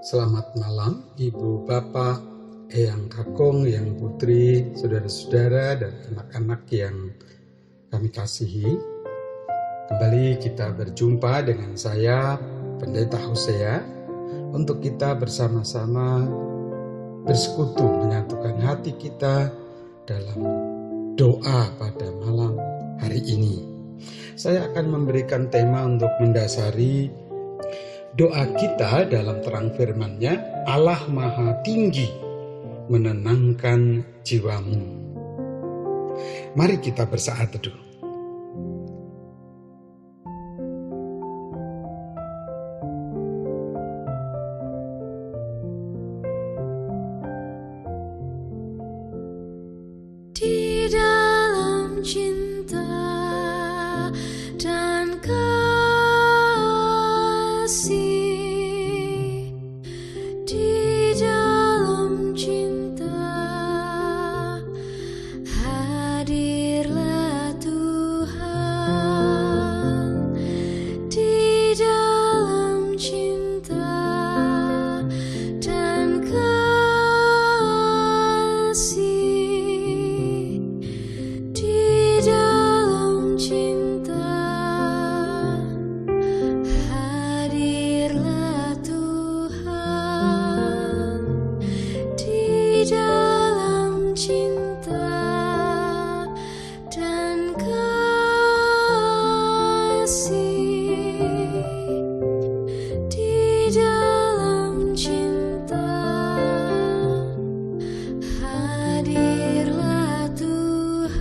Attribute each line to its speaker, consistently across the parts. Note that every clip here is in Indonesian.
Speaker 1: Selamat malam Ibu Bapak, Eyang Kakung, Eyang Putri, saudara-saudara dan anak-anak yang kami kasihi. Kembali kita berjumpa dengan saya, Pendeta Hosea, untuk kita bersama-sama bersekutu menyatukan hati kita dalam doa pada malam hari ini. Saya akan memberikan tema untuk mendasari doa kita dalam terang firman-Nya. Allah Maha Tinggi menenangkan jiwamu. Mari kita bersaat teduh.
Speaker 2: Di dalam cinta dan kasih, di dalam cinta hadirlah Tuhan. Di dalam cinta dan kasih, di dalam cinta hadirlah Tuhan. Di dalam cinta dan kasih, di dalam cinta hadirlah Tuhan.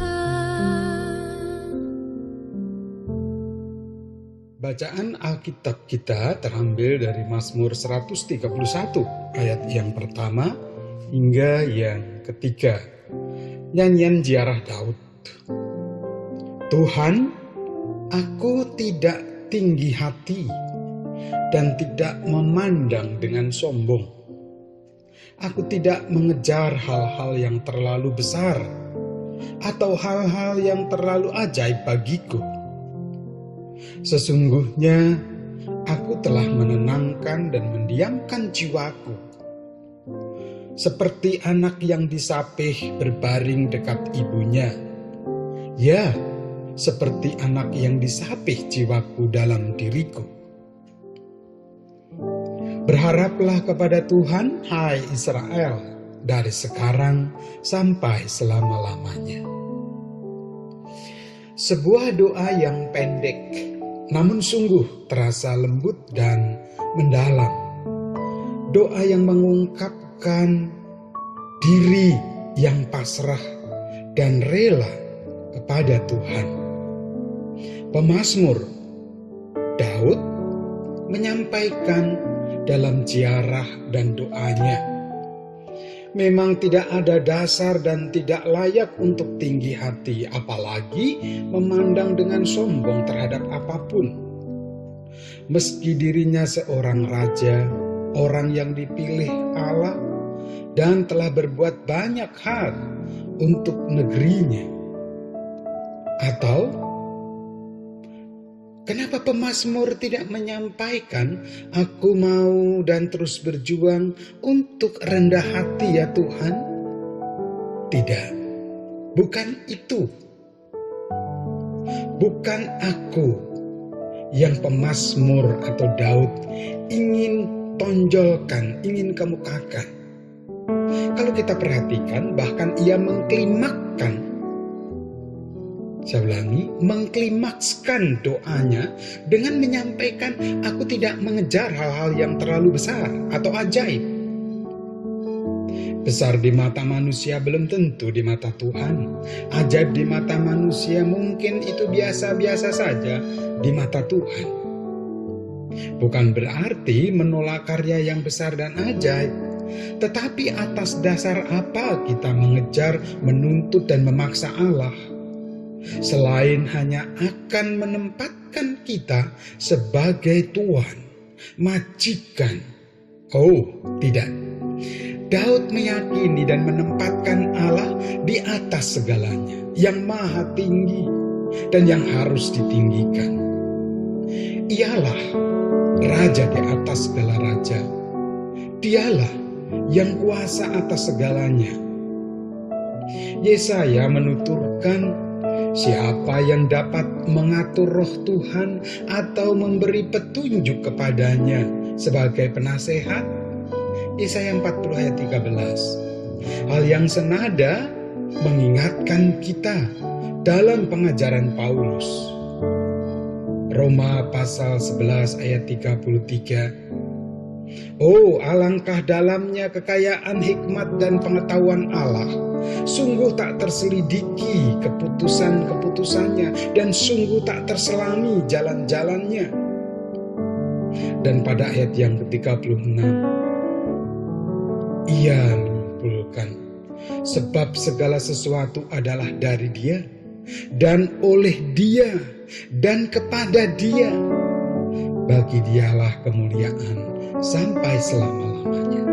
Speaker 1: Bacaan Alkitab kita terambil dari Mazmur 131 ayat yang pertama hingga yang ketiga. Nyanyian ziarah Daud. Tuhan, aku tidak tinggi hati dan tidak memandang dengan sombong. Aku tidak mengejar hal-hal yang terlalu besar atau hal-hal yang terlalu ajaib bagiku. Sesungguhnya aku telah menenangkan dan mendiamkan jiwaku. Seperti anak yang disapih berbaring dekat ibunya. Ya, seperti anak yang disapih jiwaku dalam diriku. Berharaplah kepada Tuhan, hai Israel, dari sekarang sampai selama-lamanya. Sebuah doa yang pendek, namun sungguh terasa lembut dan mendalam. Doa yang mengungkapkan diri yang pasrah dan rela kepada Tuhan. Pemazmur Daud menyampaikan dalam ziarah dan doanya, memang tidak ada dasar dan tidak layak untuk tinggi hati, apalagi memandang dengan sombong terhadap apapun. Meski dirinya seorang raja, orang yang dipilih Allah, dan telah berbuat banyak hal untuk negerinya. Atau, kenapa pemazmur tidak menyampaikan, aku mau dan terus berjuang untuk rendah hati ya Tuhan? Tidak, bukan itu. Bukan aku yang pemazmur atau Daud ingin tonjolkan, ingin kemukakan. Kalau kita perhatikan, bahkan ia mengklimakskan, saya ulangi, mengklimakskan doanya dengan menyampaikan, aku tidak mengejar hal-hal yang terlalu besar atau ajaib. Besar di mata manusia belum tentu di mata Tuhan. Ajaib di mata manusia mungkin itu biasa-biasa saja di mata Tuhan. Bukan berarti menolak karya yang besar dan ajaib. Tetapi atas dasar apa kita mengejar, menuntut dan memaksa Allah? Selain hanya akan menempatkan kita sebagai Tuhan, majikan. Oh, tidak. Daud meyakini dan menempatkan Allah di atas segalanya, yang maha tinggi dan yang harus ditinggikan. Ialah Raja di atas segala raja, Dialah yang kuasa atas segalanya. Yesaya menuturkan, siapa yang dapat mengatur roh Tuhan atau memberi petunjuk kepadanya sebagai penasehat? Yesaya 40 ayat 13. Hal yang senada mengingatkan kita dalam pengajaran Paulus. Roma pasal 11 ayat 33. Oh, alangkah dalamnya kekayaan hikmat dan pengetahuan Allah. Sungguh tak terselidiki keputusan-keputusannya, dan sungguh tak terselami jalan-jalannya. Dan pada ayat yang ke-36, ia menyimpulkan, sebab segala sesuatu adalah dari Dia, dan oleh Dia, dan kepada Dia. Bagi Dialah kemuliaan sampai selama-lamanya.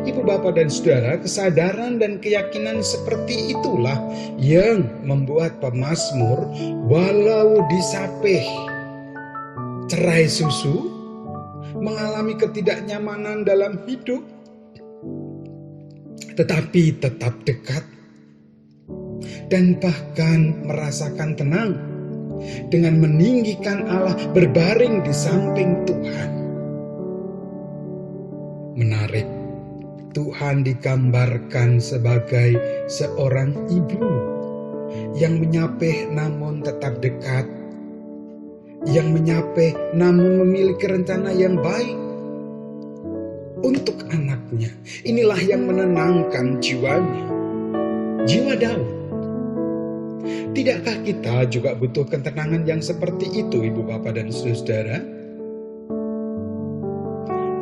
Speaker 1: Ibu, bapak, dan saudara, kesadaran dan keyakinan seperti itulah yang membuat pemazmur walau disapih cerai susu, mengalami ketidaknyamanan dalam hidup, tetapi tetap dekat dan bahkan merasakan tenang dengan meninggikan Allah berbaring di samping Tuhan. Menarik, Tuhan digambarkan sebagai seorang ibu yang menyapih namun tetap dekat, yang menyapih namun memiliki rencana yang baik untuk anaknya. Inilah yang menenangkan jiwanya, jiwa Daud. Tidakkah kita juga butuh ketenangan yang seperti itu, ibu, bapak, dan saudara,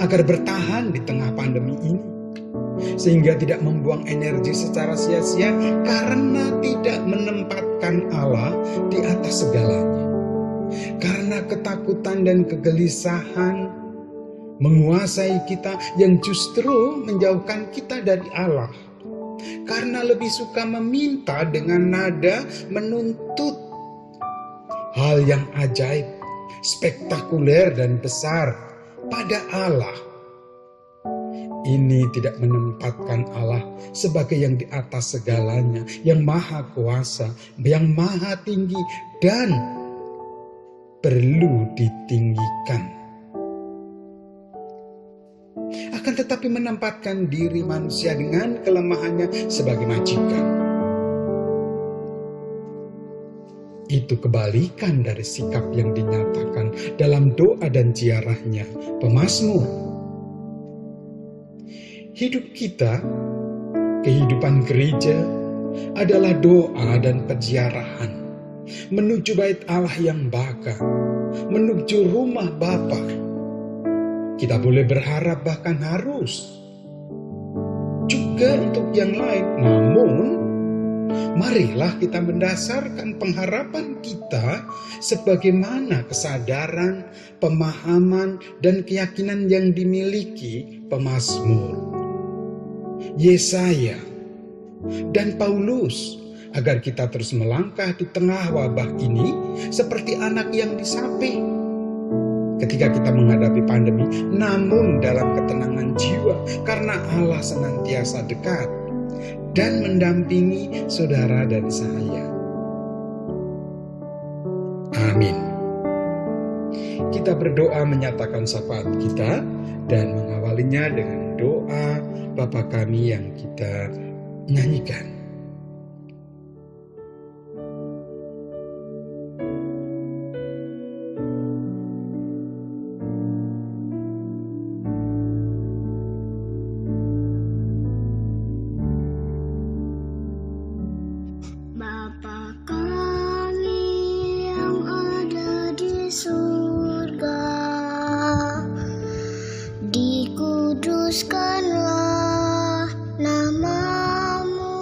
Speaker 1: agar bertahan di tengah pandemi ini, sehingga tidak membuang energi secara sia-sia karena tidak menempatkan Allah di atas segalanya, karena ketakutan dan kegelisahan menguasai kita yang justru menjauhkan kita dari Allah. Karena lebih suka meminta dengan nada menuntut hal yang ajaib, spektakuler, dan besar pada Allah. Ini tidak menempatkan Allah sebagai yang di atas segalanya, yang maha kuasa, yang maha tinggi, dan perlu ditinggikan. Akan tetapi menempatkan diri manusia dengan kelemahannya sebagai majikan. Itu kebalikan dari sikap yang dinyatakan dalam doa dan ziarahnya pemazmur. Hidup kita, kehidupan gereja adalah doa dan penziarahan menuju bait Allah yang baka, menuju rumah Bapa. Kita boleh berharap, bahkan harus juga untuk yang lain. Namun, marilah kita mendasarkan pengharapan kita sebagaimana kesadaran, pemahaman, dan keyakinan yang dimiliki pemazmur, Yesaya, dan Paulus, agar kita terus melangkah di tengah wabah ini seperti anak yang disapih ketika kita menghadapi pandemi, namun dalam ketenangan jiwa, karena Allah senantiasa dekat dan mendampingi saudara dan saya. Amin. Kita berdoa menyatakan syafaat kita dan mengawalinya dengan doa Bapa kami yang kita nyanyikan.
Speaker 2: Bapa kami yang ada di surga, dikuduskanlah namamu,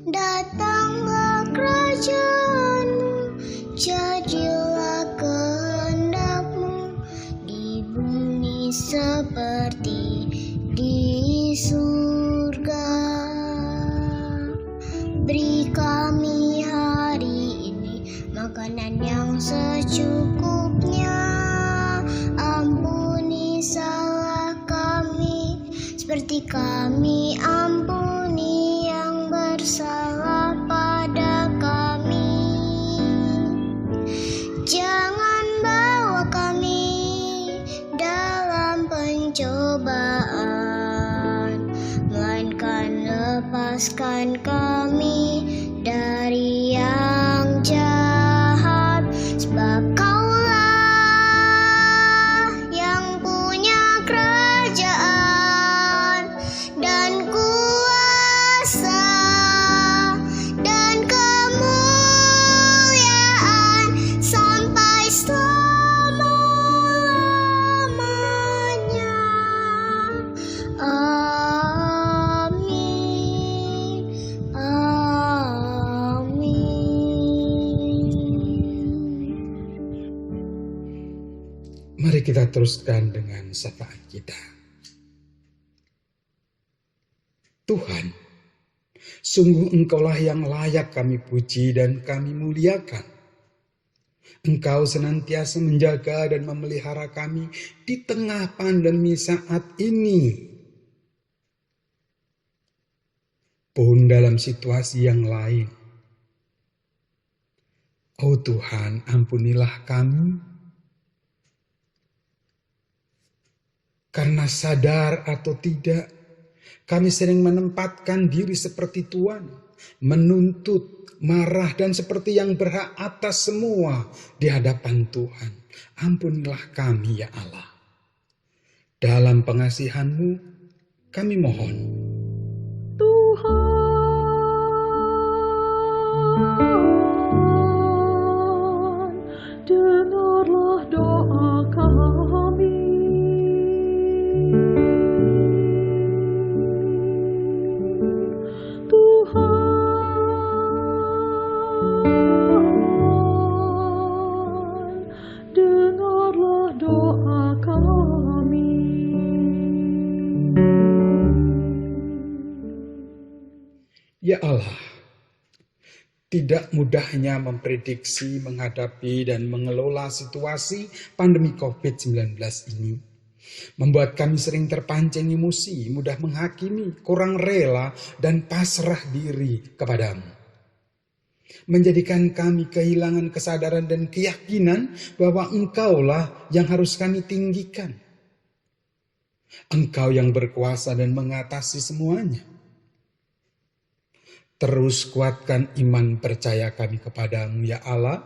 Speaker 2: datanglah kerajaanmu, jadilah kehendakmu di bumi seperti di surga. Beri kami hari ini makanan yang secukupnya, ampuni cobaan, melainkan lepaskan kami dari yang jahat, sebab Kaulah yang punya kerajaan dan kuasa dan kemuliaan sampai selama-lamanya. Amin. Amin.
Speaker 1: Mari kita teruskan dengan sapaan kita. Tuhan, sungguh Engkaulah yang layak kami puji dan kami muliakan. Engkau senantiasa menjaga dan memelihara kami di tengah pandemi saat ini. Pun dalam situasi yang lain, oh Tuhan, ampunilah kami. Karena sadar atau tidak, kami sering menempatkan diri seperti Tuhan, menuntut, marah, dan seperti yang berhak atas semua di hadapan Tuhan. Ampunilah kami ya Allah. Dalam pengasihan-Mu, kami mohon.
Speaker 3: Tuhan, dengarlah doa kami. Tuhan, dengarlah doa kami.
Speaker 1: Ya Allah, tidak mudahnya memprediksi, menghadapi, dan mengelola situasi pandemi COVID-19 ini. Membuat kami sering terpancing emosi, mudah menghakimi, kurang rela, dan pasrah diri kepadamu. Menjadikan kami kehilangan kesadaran dan keyakinan bahwa Engkaulah yang harus kami tinggikan. Engkau yang berkuasa dan mengatasi semuanya. Terus kuatkan iman percaya kami kepadamu ya Allah.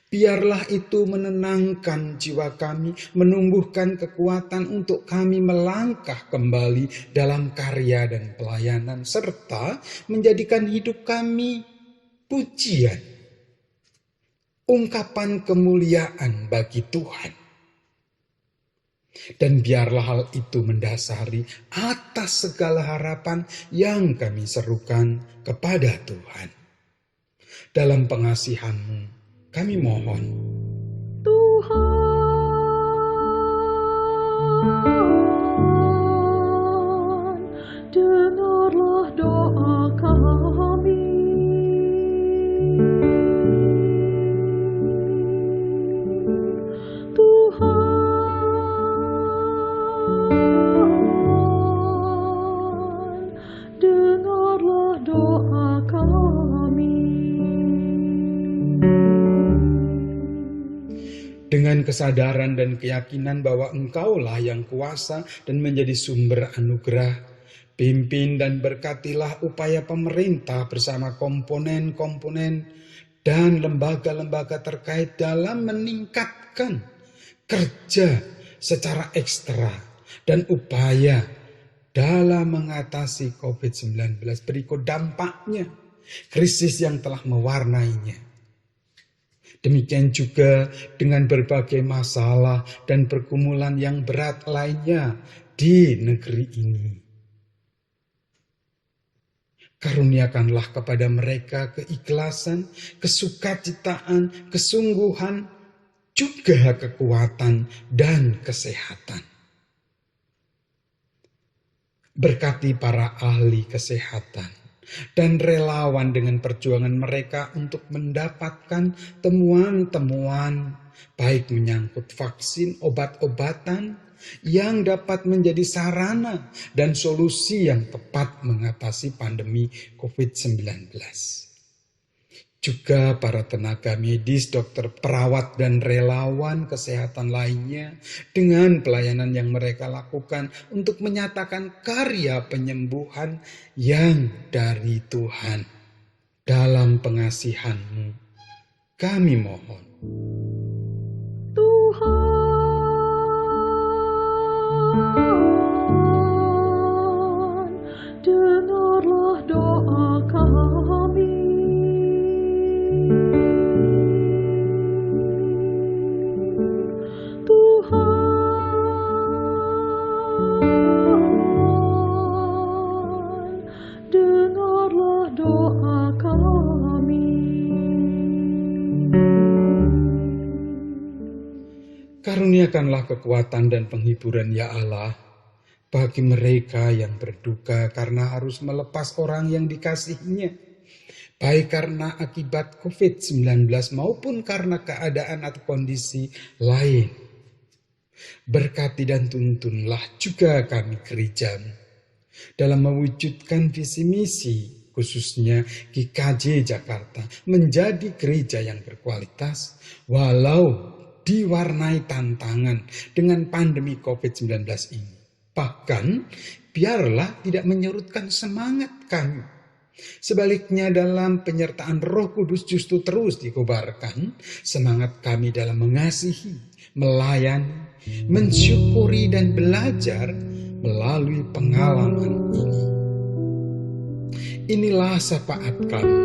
Speaker 1: Biarlah itu menenangkan jiwa kami, menumbuhkan kekuatan untuk kami melangkah kembali dalam karya dan pelayanan, serta menjadikan hidup kami pujian, ungkapan kemuliaan bagi Tuhan. Dan biarlah hal itu mendasari atas segala harapan yang kami serukan kepada Tuhan. Dalam pengasihan-Mu, kami mohon.
Speaker 3: Tuhan, dengarlah doa kami. Tuhan, dengarlah doa kami.
Speaker 1: Dengan kesadaran dan keyakinan bahwa Engkaulah yang kuasa dan menjadi sumber anugerah, pimpin dan berkatilah upaya pemerintah bersama komponen-komponen dan lembaga-lembaga terkait dalam meningkatkan kerja secara ekstra dan upaya dalam mengatasi COVID-19 berikut dampaknya, krisis yang telah mewarnainya. Demikian juga dengan berbagai masalah dan pergumulan yang berat lainnya di negeri ini. Karuniakanlah kepada mereka keikhlasan, kesukacitaan, kesungguhan, juga kekuatan dan kesehatan. Berkati para ahli kesehatan dan relawan dengan perjuangan mereka untuk mendapatkan temuan-temuan baik menyangkut vaksin, obat-obatan yang dapat menjadi sarana dan solusi yang tepat mengatasi pandemi COVID-19. juga para tenaga medis, dokter, perawat, dan relawan kesehatan lainnya dengan pelayanan yang mereka lakukan untuk menyatakan karya penyembuhan yang dari Tuhan. Dalam pengasihan-Mu, kami mohon.
Speaker 3: Tuhan, dengarlah doa kami. Tuhan, dengarlah doa kami.
Speaker 1: Karuniakanlah kekuatan dan penghiburan ya Allah bagi mereka yang berduka karena harus melepas orang yang dikasihinya, baik karena akibat COVID-19 maupun karena keadaan atau kondisi lain. Berkati dan tuntunlah juga kami gereja-Mu dalam mewujudkan visi misi, khususnya GKJ Jakarta menjadi gereja yang berkualitas walau diwarnai tantangan dengan pandemi COVID-19 ini. Bahkan biarlah tidak menyurutkan semangat kami. Sebaliknya dalam penyertaan Roh Kudus justru terus dikobarkan semangat kami dalam mengasihi, melayani, mensyukuri dan belajar melalui pengalaman ini. Inilah syafaat kami.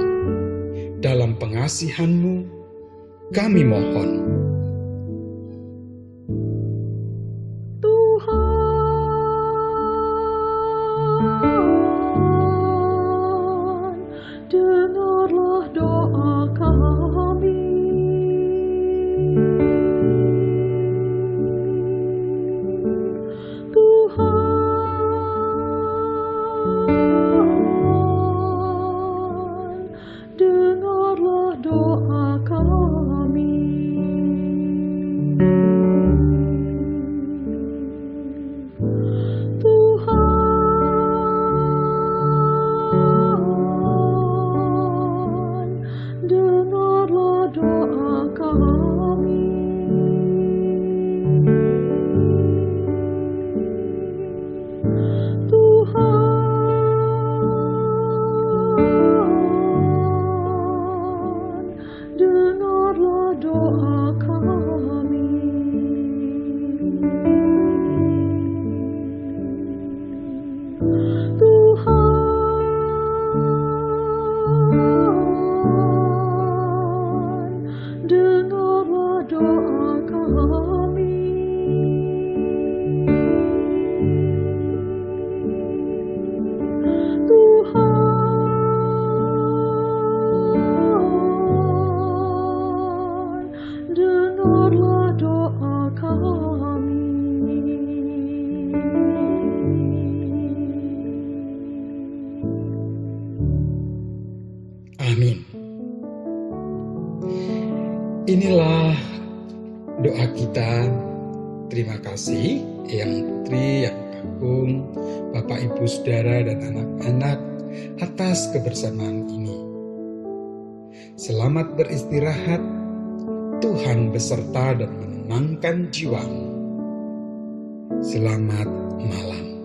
Speaker 1: Dalam pengasihan-Mu kami mohon.
Speaker 3: Tuhan, dengarlah doa kami. Tuhan, dengarlah doa kami. Tuhan, dengarlah doa kami. Tuhan, dengarlah doa kami. Tuhan, dengarlah doa kami. Tuhan, dengarlah doa kami.
Speaker 1: Amin. Inilah doa kita. Terima kasih Eyang Putri, Yang Agung, Bapak Ibu Saudara dan anak-anak atas kebersamaan ini. Selamat beristirahat. Tuhan beserta dan menenangkan jiwamu. Selamat malam.